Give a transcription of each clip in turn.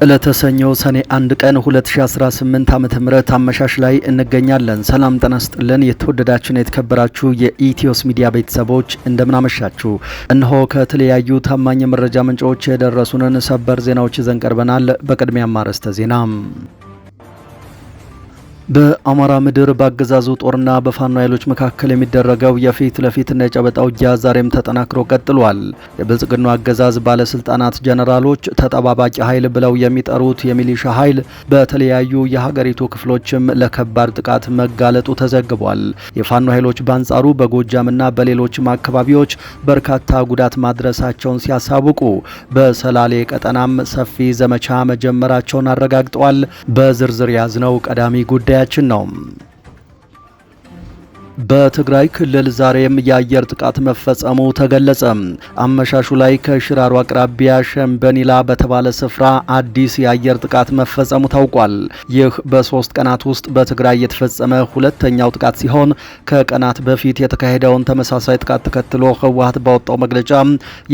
ለተሰኘው ሰኔ 1 ቀን 2018 ዓ.ም አመሻሽ ላይ እንገኛለን። ሰላም ጤና ይስጥልን። የተወደዳችሁና የተከበራችሁ የኢትዮስ ሚዲያ ቤተሰቦች እንደምን አመሻችሁ። እነሆ ከተለያዩ ታማኝ መረጃ ምንጮች የደረሱንን ሰበር ዜናዎች ይዘን ቀርበናል። በቅድሚያም አርዕስተ ዜና። በአማራ ምድር በአገዛዙ ጦርና በፋኖ ኃይሎች መካከል የሚደረገው የፊት ለፊትና የጨበጣ ውጊያ ዛሬም ተጠናክሮ ቀጥሏል። የብልጽግናው አገዛዝ ባለስልጣናት ጀነራሎች ተጠባባቂ ኃይል ብለው የሚጠሩት የሚሊሻ ኃይል በተለያዩ የሀገሪቱ ክፍሎችም ለከባድ ጥቃት መጋለጡ ተዘግቧል። የፋኖ ኃይሎች በአንጻሩ በጎጃምና በሌሎችም አካባቢዎች በርካታ ጉዳት ማድረሳቸውን ሲያሳውቁ፣ በሰላሌ ቀጠናም ሰፊ ዘመቻ መጀመራቸውን አረጋግጠዋል። በዝርዝር ያዝነው ቀዳሚ ጉዳይ ያችን ነው። በትግራይ ክልል ዛሬም የአየር ጥቃት መፈጸሙ ተገለጸ። አመሻሹ ላይ ከሽራሮ አቅራቢያ ሸምበኒላ በተባለ ስፍራ አዲስ የአየር ጥቃት መፈጸሙ ታውቋል። ይህ በ3 ቀናት ውስጥ በትግራይ የተፈጸመ ሁለተኛው ጥቃት ሲሆን ከቀናት በፊት የተካሄደውን ተመሳሳይ ጥቃት ተከትሎ ህወሓት ባወጣው መግለጫ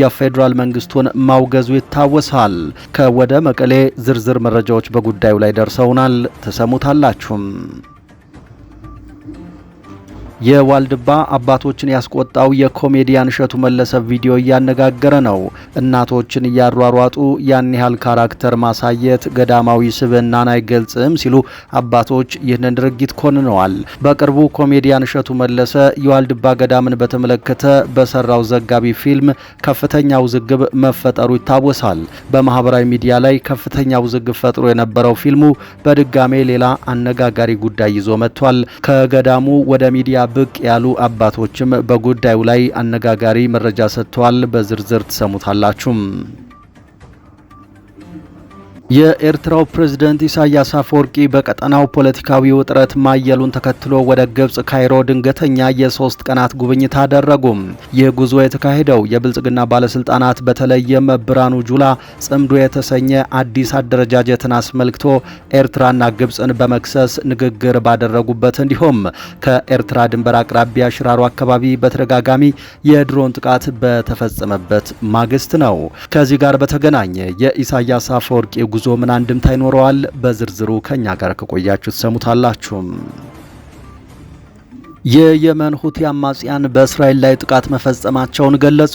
የፌዴራል መንግስቱን ማውገዙ ይታወሳል። ከወደ መቀሌ ዝርዝር መረጃዎች በጉዳዩ ላይ ደርሰውናል፣ ተሰሙታላችሁ። የዋልድባ አባቶችን ያስቆጣው የኮሜዲያን እሸቱ መለሰ ቪዲዮ እያነጋገረ ነው። እናቶችን እያሯሯጡ ያን ያህል ካራክተር ማሳየት ገዳማዊ ስብዕናን አይገልጽም ሲሉ አባቶች ይህንን ድርጊት ኮንነዋል። በቅርቡ ኮሜዲያን እሸቱ መለሰ የዋልድባ ገዳምን በተመለከተ በሰራው ዘጋቢ ፊልም ከፍተኛ ውዝግብ መፈጠሩ ይታወሳል። በማህበራዊ ሚዲያ ላይ ከፍተኛ ውዝግብ ፈጥሮ የነበረው ፊልሙ በድጋሜ ሌላ አነጋጋሪ ጉዳይ ይዞ መጥቷል። ከገዳሙ ወደ ሚዲያ ብቅ ያሉ አባቶችም በጉዳዩ ላይ አነጋጋሪ መረጃ ሰጥተዋል። በዝርዝር ትሰሙታላችሁ። የኤርትራው ፕሬዝዳንት ኢሳያስ አፈወርቂ በቀጠናው ፖለቲካዊ ውጥረት ማየሉን ተከትሎ ወደ ግብጽ ካይሮ ድንገተኛ የ3 ቀናት ጉብኝት አደረጉ። ይህ ጉዞ የተካሄደው የብልጽግና ባለስልጣናት በተለይም ብርሃኑ ጁላ ጽምዶ የተሰኘ አዲስ አደረጃጀትን አስመልክቶ ኤርትራና ግብጽን በመክሰስ ንግግር ባደረጉበት እንዲሁም ከኤርትራ ድንበር አቅራቢያ ሽራሮ አካባቢ በተደጋጋሚ የድሮን ጥቃት በተፈጸመበት ማግስት ነው። ከዚህ ጋር በተገናኘ የኢሳያስ አፈወርቂ ጉዞ ምን አንድምታ ይኖረዋል? በዝርዝሩ ከኛ ጋር ከቆያችሁ ትሰሙታላችሁ። የየመን ሁቲ አማጽያን በእስራኤል ላይ ጥቃት መፈጸማቸውን ገለጹ።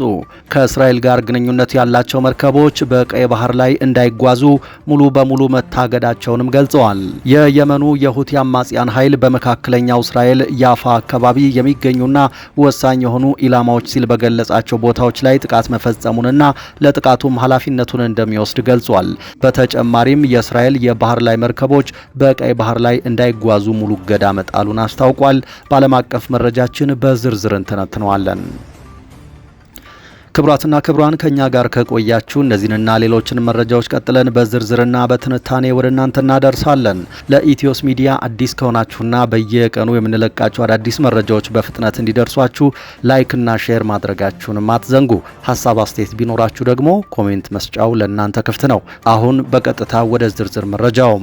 ከእስራኤል ጋር ግንኙነት ያላቸው መርከቦች በቀይ ባህር ላይ እንዳይጓዙ ሙሉ በሙሉ መታገዳቸውንም ገልጸዋል። የየመኑ የሁቲ አማጽያን ኃይል በመካከለኛው እስራኤል ያፋ አካባቢ የሚገኙና ወሳኝ የሆኑ ኢላማዎች ሲል በገለጻቸው ቦታዎች ላይ ጥቃት መፈጸሙንና ለጥቃቱም ኃላፊነቱን እንደሚወስድ ገልጿል። በተጨማሪም የእስራኤል የባህር ላይ መርከቦች በቀይ ባህር ላይ እንዳይጓዙ ሙሉ እገዳ መጣሉን አስታውቋል። በዓለም አቀፍ መረጃችን በዝርዝር እንተነትነዋለን። ክቡራትና ክቡራን ከኛ ጋር ከቆያችሁ እነዚህንና ሌሎችን መረጃዎች ቀጥለን በዝርዝርና በትንታኔ ወደ እናንተ እናደርሳለን። ለኢትዮስ ሚዲያ አዲስ ከሆናችሁና በየቀኑ የምንለቃቸው አዳዲስ መረጃዎች በፍጥነት እንዲደርሷችሁ ላይክና ሼር ማድረጋችሁንም አትዘንጉ። ሀሳብ አስተያየት ቢኖራችሁ ደግሞ ኮሜንት መስጫው ለእናንተ ክፍት ነው። አሁን በቀጥታ ወደ ዝርዝር መረጃው።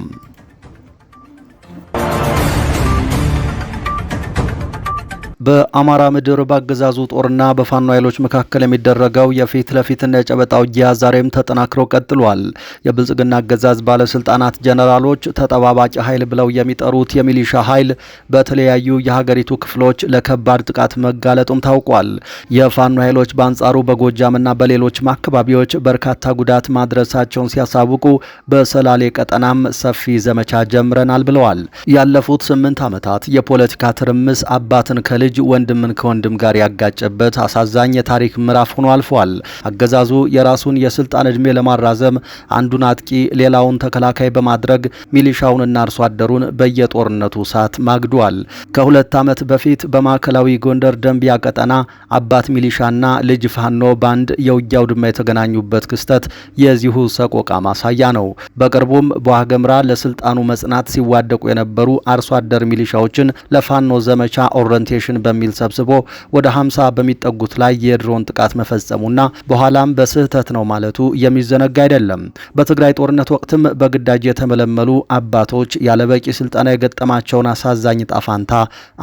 በአማራ ምድር በአገዛዙ ጦርና በፋኖ ኃይሎች መካከል የሚደረገው የፊት ለፊትና የጨበጣ ውጊያ ዛሬም ተጠናክሮ ቀጥሏል። የብልጽግና አገዛዝ ባለስልጣናት ጀነራሎች ተጠባባቂ ኃይል ብለው የሚጠሩት የሚሊሻ ኃይል በተለያዩ የሀገሪቱ ክፍሎች ለከባድ ጥቃት መጋለጡም ታውቋል። የፋኖ ኃይሎች በአንጻሩ በጎጃምና በሌሎችም አካባቢዎች በርካታ ጉዳት ማድረሳቸውን ሲያሳውቁ፣ በሰላሌ ቀጠናም ሰፊ ዘመቻ ጀምረናል ብለዋል። ያለፉት 8 ዓመታት የፖለቲካ ትርምስ አባትን ከልጅ ወንድምን ከወንድም ጋር ያጋጨበት አሳዛኝ የታሪክ ምዕራፍ ሆኖ አልፏል። አገዛዙ የራሱን የስልጣን ዕድሜ ለማራዘም አንዱን አጥቂ ሌላውን ተከላካይ በማድረግ ሚሊሻውንና አርሶ አደሩን በየጦርነቱ እሳት ማግዷል። ከ2 ዓመት በፊት በማዕከላዊ ጎንደር ደንቢያ ቀጠና አባት ሚሊሻና ልጅ ፋኖ ባንድ የውጊያው ድማ የተገናኙበት ክስተት የዚሁ ሰቆቃ ማሳያ ነው። በቅርቡም በዋግኽምራ ለስልጣኑ መጽናት ሲዋደቁ የነበሩ አርሶ አደር ሚሊሻዎችን ለፋኖ ዘመቻ ኦሪንቴሽን በሚል ሰብስቦ ወደ 50 በሚጠጉት ላይ የድሮን ጥቃት መፈጸሙና በኋላም በስህተት ነው ማለቱ የሚዘነጋ አይደለም። በትግራይ ጦርነት ወቅትም በግዳጅ የተመለመሉ አባቶች ያለበቂ ስልጠና የገጠማቸውን አሳዛኝ ጣፋንታ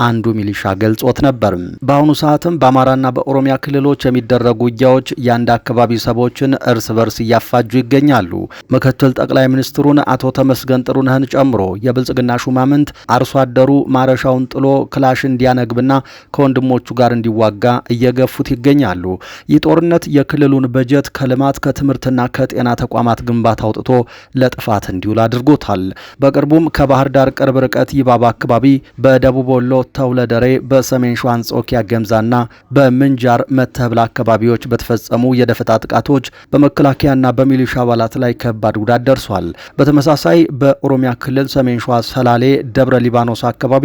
አንዱ ሚሊሻ ገልጾት ነበር። በአሁኑ ሰዓትም በአማራና በኦሮሚያ ክልሎች የሚደረጉ ውጊያዎች የአንድ አካባቢ ሰዎችን እርስ በርስ እያፋጁ ይገኛሉ። ምክትል ጠቅላይ ሚኒስትሩን አቶ ተመስገን ጥሩነህን ጨምሮ የብልጽግና ሹማምንት አርሶ አደሩ ማረሻውን ጥሎ ክላሽ እንዲያነግብና ከወንድሞቹ ጋር እንዲዋጋ እየገፉት ይገኛሉ። ይህ ጦርነት የክልሉን በጀት ከልማት ከትምህርትና ከጤና ተቋማት ግንባታ አውጥቶ ለጥፋት እንዲውል አድርጎታል። በቅርቡም ከባህር ዳር ቅርብ ርቀት ይባባ አካባቢ፣ በደቡብ ወሎ ተውለደሬ፣ በሰሜን ሸዋ አንጾኪያ ገምዛና በምንጃር መተብላ አካባቢዎች በተፈጸሙ የደፈጣ ጥቃቶች በመከላከያና በሚሊሻ አባላት ላይ ከባድ ጉዳት ደርሷል። በተመሳሳይ በኦሮሚያ ክልል ሰሜን ሸዋ ሰላሌ ደብረ ሊባኖስ አካባቢ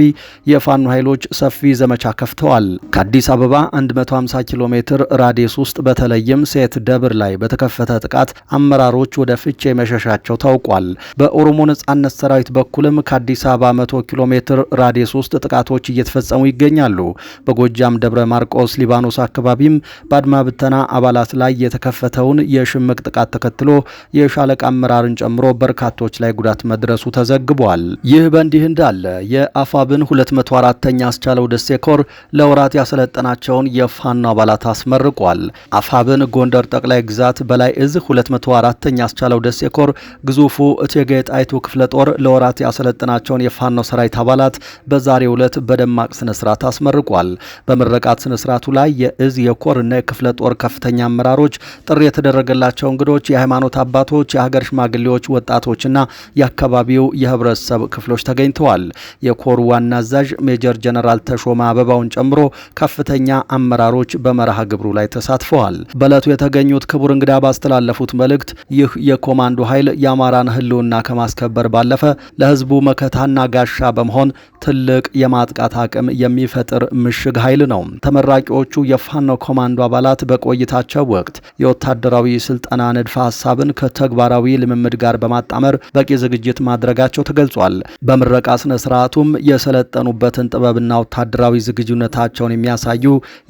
የፋኖ ኃይሎች ሰፊ ዘመቻ ከፍተዋል። ከአዲስ አበባ 150 ኪሎ ሜትር ራዲየስ ውስጥ በተለይም ሴት ደብር ላይ በተከፈተ ጥቃት አመራሮች ወደ ፍቼ መሸሻቸው ታውቋል። በኦሮሞ ነጻነት ሰራዊት በኩልም ከአዲስ አበባ 100 ኪሎ ሜትር ራዲየስ ውስጥ ጥቃቶች እየተፈጸሙ ይገኛሉ። በጎጃም ደብረ ማርቆስ ሊባኖስ አካባቢም በአድማ ብተና አባላት ላይ የተከፈተውን የሽምቅ ጥቃት ተከትሎ የሻለቃ አመራርን ጨምሮ በርካቶች ላይ ጉዳት መድረሱ ተዘግቧል። ይህ በእንዲህ እንዳለ የአፋብን 204ኛ አስቻለው ደሴ ኮር ለወራት ያሰለጠናቸውን የፋኖ አባላት አስመርቋል። አፋብን ጎንደር ጠቅላይ ግዛት በላይ እዝ 204ኛ አስቻለው ደሴ ኮር ግዙፉ እቴጌ ጣይቱ ክፍለ ጦር ለወራት ያሰለጠናቸውን የፋኖ ሰራዊት አባላት በዛሬው ዕለት በደማቅ ስነ ስርዓት አስመርቋል። በምረቃት ስነ ስርዓቱ ላይ የእዝ የኮርና የክፍለ ጦር ከፍተኛ አመራሮች፣ ጥሪ የተደረገላቸው እንግዶች፣ የሃይማኖት አባቶች፣ የሀገር ሽማግሌዎች፣ ወጣቶችና የአካባቢው የህብረተሰብ ክፍሎች ተገኝተዋል። የኮሩ ዋና አዛዥ ሜጀር ጀነራል ተሾመ አበባውን ጨምሮ ከፍተኛ አመራሮች በመርሃ ግብሩ ላይ ተሳትፈዋል። በዕለቱ የተገኙት ክቡር እንግዳ ባስተላለፉት መልእክት ይህ የኮማንዶ ኃይል የአማራን ህልውና ከማስከበር ባለፈ ለህዝቡ መከታና ጋሻ በመሆን ትልቅ የማጥቃት አቅም የሚፈጥር ምሽግ ኃይል ነው። ተመራቂዎቹ የፋኖ ኮማንዶ አባላት በቆይታቸው ወቅት የወታደራዊ ስልጠና ንድፈ ሐሳብን ከተግባራዊ ልምምድ ጋር በማጣመር በቂ ዝግጅት ማድረጋቸው ተገልጿል። በምረቃ ስነ ስርዓቱም የሰለጠኑበትን ጥበብና ወታደራዊ ዝግጁነታቸውን የሚያሳዩ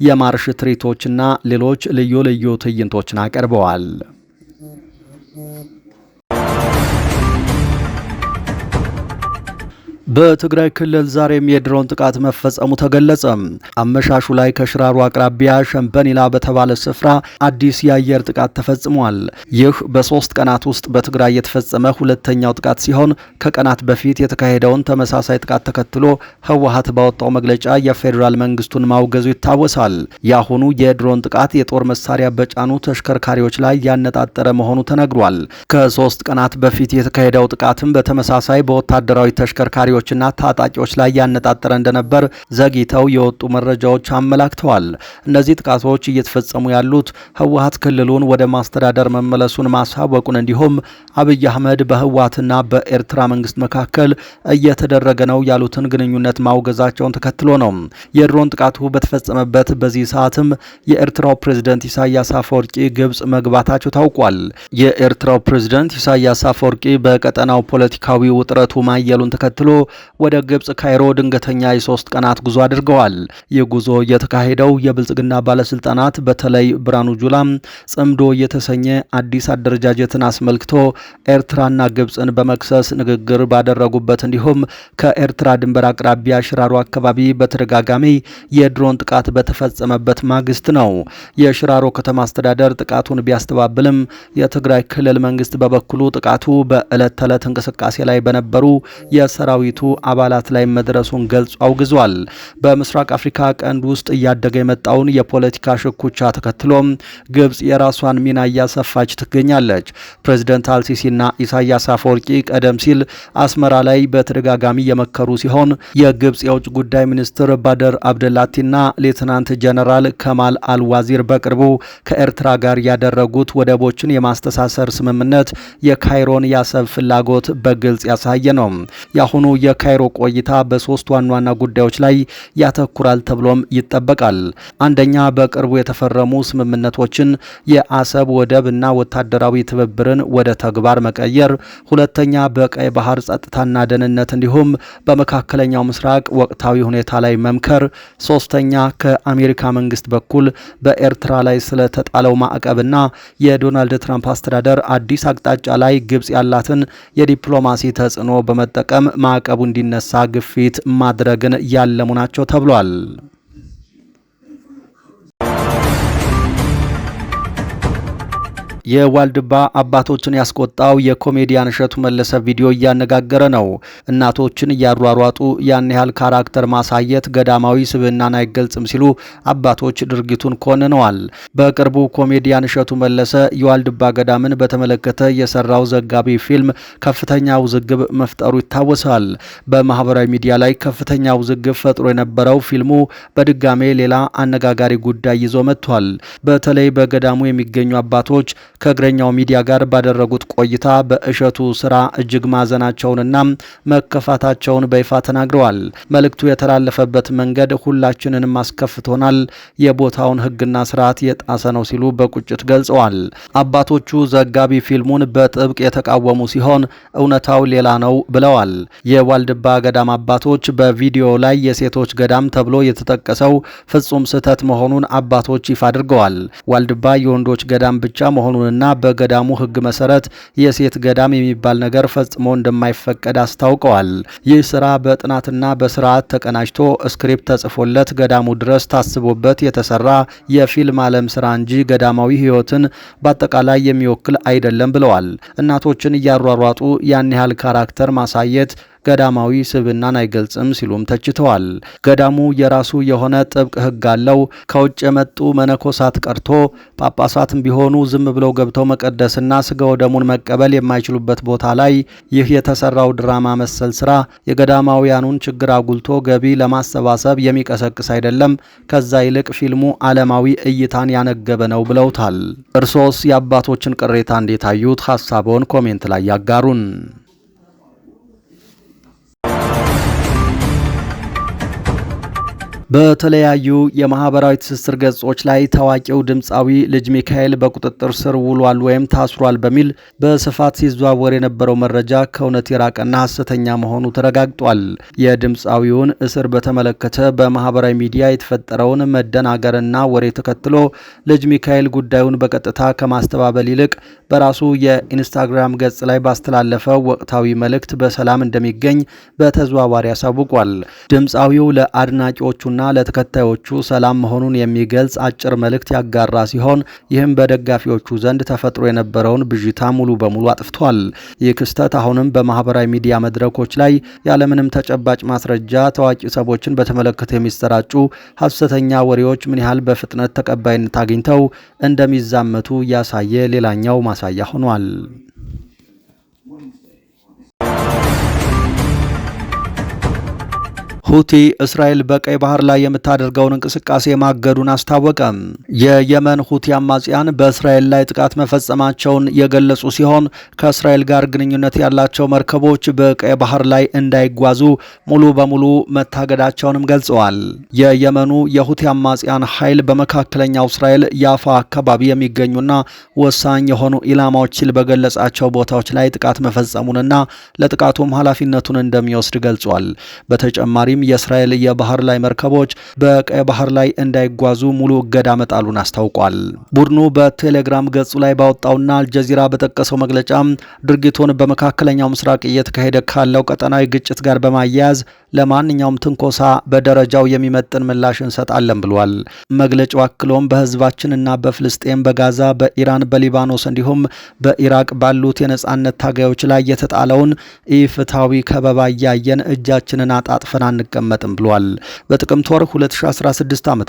የማርሽ ትርኢቶችና ሌሎች ልዩ ልዩ ትዕይንቶችን አቅርበዋል። በትግራይ ክልል ዛሬም የድሮን ጥቃት መፈጸሙ ተገለጸ። አመሻሹ ላይ ከሽራሮ አቅራቢያ ሸምበኒላ በተባለ ስፍራ አዲስ የአየር ጥቃት ተፈጽሟል። ይህ በ3 ቀናት ውስጥ በትግራይ የተፈጸመ ሁለተኛው ጥቃት ሲሆን ከቀናት በፊት የተካሄደውን ተመሳሳይ ጥቃት ተከትሎ ህወሓት ባወጣው መግለጫ የፌዴራል መንግስቱን ማውገዙ ይታወሳል። የአሁኑ የድሮን ጥቃት የጦር መሳሪያ በጫኑ ተሽከርካሪዎች ላይ ያነጣጠረ መሆኑ ተነግሯል። ከ3 ቀናት በፊት የተካሄደው ጥቃትም በተመሳሳይ በወታደራዊ ተሽከርካሪዎች ና ታጣቂዎች ላይ ያነጣጠረ እንደነበር ዘግይተው የወጡ መረጃዎች አመላክተዋል። እነዚህ ጥቃቶች እየተፈጸሙ ያሉት ህወሓት ክልሉን ወደ ማስተዳደር መመለሱን ማሳወቁን እንዲሁም አብይ አህመድ በህወሓትና በኤርትራ መንግስት መካከል እየተደረገ ነው ያሉትን ግንኙነት ማውገዛቸውን ተከትሎ ነው። የድሮን ጥቃቱ በተፈጸመበት በዚህ ሰዓትም የኤርትራው ፕሬዝዳንት ኢሳያስ አፈወርቂ ግብጽ መግባታቸው ታውቋል። የኤርትራው ፕሬዝዳንት ኢሳያስ አፈወርቂ በቀጠናው ፖለቲካዊ ውጥረቱ ማየሉን ተከትሎ ወደ ግብጽ ካይሮ ድንገተኛ የ3 ቀናት ጉዞ አድርገዋል። ይህ ጉዞ የተካሄደው የብልጽግና ባለስልጣናት በተለይ ብርሃኑ ጁላ ጽምዶ የተሰኘ አዲስ አደረጃጀትን አስመልክቶ ኤርትራና ግብጽን በመክሰስ ንግግር ባደረጉበት እንዲሁም ከኤርትራ ድንበር አቅራቢያ ሽራሮ አካባቢ በተደጋጋሚ የድሮን ጥቃት በተፈጸመበት ማግስት ነው። የሽራሮ ከተማ አስተዳደር ጥቃቱን ቢያስተባብልም የትግራይ ክልል መንግስት በበኩሉ ጥቃቱ በዕለት ተዕለት እንቅስቃሴ ላይ በነበሩ የሰራዊቱ አባላት ላይ መድረሱን ገልጾ አውግዟል። በምስራቅ አፍሪካ ቀንድ ውስጥ እያደገ የመጣውን የፖለቲካ ሽኩቻ ተከትሎም ግብጽ የራሷን ሚና እያሰፋች ትገኛለች። ፕሬዝዳንት አልሲሲና ኢሳያስ አፈወርቂ ቀደም ሲል አስመራ ላይ በተደጋጋሚ የመከሩ ሲሆን የግብጽ የውጭ ጉዳይ ሚኒስትር ባደር አብደላቲና ሌተናንት ጀነራል ከማል አልዋዚር በቅርቡ ከኤርትራ ጋር ያደረጉት ወደቦችን የማስተሳሰር ስምምነት የካይሮን የአሰብ ፍላጎት በግልጽ ያሳየ ነው። የአሁኑ የካይሮ ቆይታ በሶስት ዋና ዋና ጉዳዮች ላይ ያተኩራል ተብሎም ይጠበቃል። አንደኛ፣ በቅርቡ የተፈረሙ ስምምነቶችን፣ የአሰብ ወደብና ወታደራዊ ትብብርን ወደ ተግባር መቀየር። ሁለተኛ፣ በቀይ ባህር ጸጥታና ደህንነት እንዲሁም በመካከለኛው ምስራቅ ወቅታዊ ሁኔታ ላይ መምከር። ሶስተኛ፣ ከአሜሪካ መንግስት በኩል በኤርትራ ላይ ስለተጣለው ማዕቀብና የዶናልድ ትራምፕ አስተዳደር አዲስ አቅጣጫ ላይ ግብጽ ያላትን የዲፕሎማሲ ተጽዕኖ በመጠቀም ማዕቀቡ እንዲነሳ ግፊት ማድረግን ያለሙ ናቸው ተብሏል። የዋልድባ አባቶችን ያስቆጣው የኮሜዲያን እሸቱ መለሰ ቪዲዮ እያነጋገረ ነው። እናቶችን እያሯሯጡ ያን ያህል ካራክተር ማሳየት ገዳማዊ ስብዕናን አይገልጽም ሲሉ አባቶች ድርጊቱን ኮንነዋል። በቅርቡ ኮሜዲያን እሸቱ መለሰ የዋልድባ ገዳምን በተመለከተ የሰራው ዘጋቢ ፊልም ከፍተኛ ውዝግብ መፍጠሩ ይታወሳል። በማህበራዊ ሚዲያ ላይ ከፍተኛ ውዝግብ ፈጥሮ የነበረው ፊልሙ በድጋሜ ሌላ አነጋጋሪ ጉዳይ ይዞ መጥቷል። በተለይ በገዳሙ የሚገኙ አባቶች ከእግረኛው ሚዲያ ጋር ባደረጉት ቆይታ በእሸቱ ስራ እጅግ ማዘናቸውንና መከፋታቸውን በይፋ ተናግረዋል። መልእክቱ የተላለፈበት መንገድ ሁላችንንም አስከፍቶናል፣ የቦታውን ሕግና ስርዓት የጣሰ ነው ሲሉ በቁጭት ገልጸዋል። አባቶቹ ዘጋቢ ፊልሙን በጥብቅ የተቃወሙ ሲሆን እውነታው ሌላ ነው ብለዋል። የዋልድባ ገዳም አባቶች በቪዲዮ ላይ የሴቶች ገዳም ተብሎ የተጠቀሰው ፍጹም ስህተት መሆኑን አባቶች ይፋ አድርገዋል። ዋልድባ የወንዶች ገዳም ብቻ መሆኑን እና በገዳሙ ሕግ መሰረት የሴት ገዳም የሚባል ነገር ፈጽሞ እንደማይፈቀድ አስታውቀዋል። ይህ ስራ በጥናትና በስርዓት ተቀናጅቶ ስክሪፕት ተጽፎለት ገዳሙ ድረስ ታስቦበት የተሰራ የፊልም ዓለም ስራ እንጂ ገዳማዊ ሕይወትን በአጠቃላይ የሚወክል አይደለም ብለዋል። እናቶችን እያሯሯጡ ያን ያህል ካራክተር ማሳየት ገዳማዊ ስብዕናን አይገልጽም ሲሉም ተችተዋል። ገዳሙ የራሱ የሆነ ጥብቅ ሕግ አለው። ከውጭ የመጡ መነኮሳት ቀርቶ ጳጳሳትም ቢሆኑ ዝም ብለው ገብተው መቀደስና ስጋው ደሙን መቀበል የማይችሉበት ቦታ ላይ ይህ የተሰራው ድራማ መሰል ስራ የገዳማውያኑን ችግር አጉልቶ ገቢ ለማሰባሰብ የሚቀሰቅስ አይደለም። ከዛ ይልቅ ፊልሙ ዓለማዊ እይታን ያነገበ ነው ብለውታል። እርሶስ የአባቶችን ቅሬታ እንዴት አዩት? ሀሳቦን ኮሜንት ላይ ያጋሩን። በተለያዩ የማህበራዊ ትስስር ገጾች ላይ ታዋቂው ድምፃዊ ልጅ ሚካኤል በቁጥጥር ስር ውሏል ወይም ታስሯል በሚል በስፋት ሲዘዋወር የነበረው መረጃ ከእውነት የራቀና ሐሰተኛ መሆኑ ተረጋግጧል። የድምፃዊውን እስር በተመለከተ በማህበራዊ ሚዲያ የተፈጠረውን መደናገርና ወሬ ተከትሎ ልጅ ሚካኤል ጉዳዩን በቀጥታ ከማስተባበል ይልቅ በራሱ የኢንስታግራም ገጽ ላይ ባስተላለፈው ወቅታዊ መልእክት በሰላም እንደሚገኝ በተዘዋዋሪ አሳውቋል። ድምፃዊው ለአድናቂዎቹ ለተከታዮቹ ሰላም መሆኑን የሚገልጽ አጭር መልእክት ያጋራ ሲሆን ይህም በደጋፊዎቹ ዘንድ ተፈጥሮ የነበረውን ብዥታ ሙሉ በሙሉ አጥፍቷል። ይህ ክስተት አሁንም በማህበራዊ ሚዲያ መድረኮች ላይ ያለምንም ተጨባጭ ማስረጃ ታዋቂ ሰዎችን በተመለከተ የሚሰራጩ ሐሰተኛ ወሬዎች ምን ያህል በፍጥነት ተቀባይነት አግኝተው እንደሚዛመቱ ያሳየ ሌላኛው ማሳያ ሆኗል። ሁቲ እስራኤል በቀይ ባህር ላይ የምታደርገውን እንቅስቃሴ ማገዱን አስታወቀ። የየመን ሁቲ አማጽያን በእስራኤል ላይ ጥቃት መፈጸማቸውን የገለጹ ሲሆን ከእስራኤል ጋር ግንኙነት ያላቸው መርከቦች በቀይ ባህር ላይ እንዳይጓዙ ሙሉ በሙሉ መታገዳቸውንም ገልጸዋል። የየመኑ የሁቲ አማጽያን ኃይል በመካከለኛው እስራኤል ያፋ አካባቢ የሚገኙና ወሳኝ የሆኑ ኢላማዎች ሲል በገለጻቸው ቦታዎች ላይ ጥቃት መፈጸሙንና ለጥቃቱም ኃላፊነቱን እንደሚወስድ ገልጿል። በተጨማሪ የእስራኤል የባህር ላይ መርከቦች በቀይ ባህር ላይ እንዳይጓዙ ሙሉ እገዳ መጣሉን አስታውቋል። ቡድኑ በቴሌግራም ገጹ ላይ ባወጣውና አልጀዚራ በጠቀሰው መግለጫ ድርጊቱን በመካከለኛው ምስራቅ እየተካሄደ ካለው ቀጠናዊ ግጭት ጋር በማያያዝ ለማንኛውም ትንኮሳ በደረጃው የሚመጥን ምላሽ እንሰጣለን ብሏል። መግለጫው አክሎም በህዝባችንና በፍልስጤም፣ በጋዛ፣ በኢራን፣ በሊባኖስ እንዲሁም በኢራቅ ባሉት የነጻነት ታጋዮች ላይ የተጣለውን ኢፍትሐዊ ከበባ እያየን እጃችንን አጣጥፈን አንቀመጥም ብሏል። በጥቅምት ወር 2016 ዓ.ም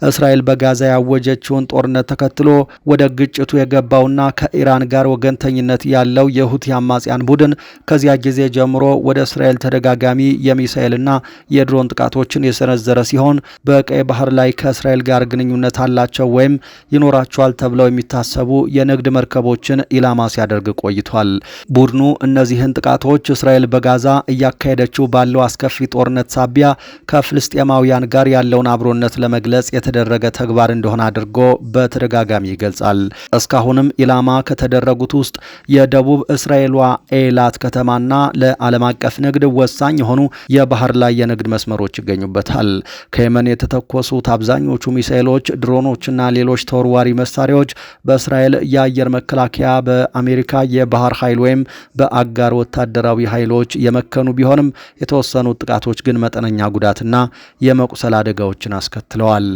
እስራኤል በጋዛ ያወጀችውን ጦርነት ተከትሎ ወደ ግጭቱ የገባውና ከኢራን ጋር ወገንተኝነት ያለው የሁቲ አማጽያን ቡድን ከዚያ ጊዜ ጀምሮ ወደ እስራኤል ተደጋጋሚ የሚሳኤልና የድሮን ጥቃቶችን የሰነዘረ ሲሆን በቀይ ባህር ላይ ከእስራኤል ጋር ግንኙነት አላቸው ወይም ይኖራቸዋል ተብለው የሚታሰቡ የንግድ መርከቦችን ኢላማ ሲያደርግ ቆይቷል። ቡድኑ እነዚህን ጥቃቶች እስራኤል በጋዛ እያካሄደችው ባለው አስከፊ ጦርነት ሳቢያ ከፍልስጤማውያን ጋር ያለውን አብሮነት ለመግለጽ የተደረገ ተግባር እንደሆነ አድርጎ በተደጋጋሚ ይገልጻል። እስካሁንም ኢላማ ከተደረጉት ውስጥ የደቡብ እስራኤሏ ኤላት ከተማና ለዓለም አቀፍ ንግድ ወሳኝ የሆኑ የባህር ላይ የንግድ መስመሮች ይገኙበታል። ከየመን የተተኮሱት አብዛኞቹ ሚሳኤሎች፣ ድሮኖችና ሌሎች ተወርዋሪ መሳሪያዎች በእስራኤል የአየር መከላከያ፣ በአሜሪካ የባህር ኃይል ወይም በአጋር ወታደራዊ ኃይሎች የመከኑ ቢሆንም የተወሰኑት ጥቃቶች ግን መጠነኛ ጉዳትና የመቁሰል አደጋዎችን አስከትለዋል።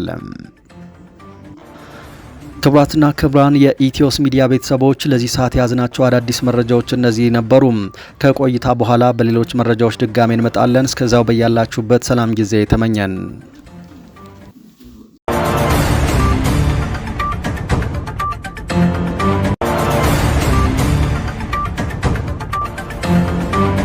ክቡራትና ክቡራን የኢትዮስ ሚዲያ ቤተሰቦች ለዚህ ሰዓት የያዝናቸው አዳዲስ መረጃዎች እነዚህ ነበሩ። ከቆይታ በኋላ በሌሎች መረጃዎች ድጋሜ እንመጣለን። እስከዛው በያላችሁበት ሰላም ጊዜ ተመኘን።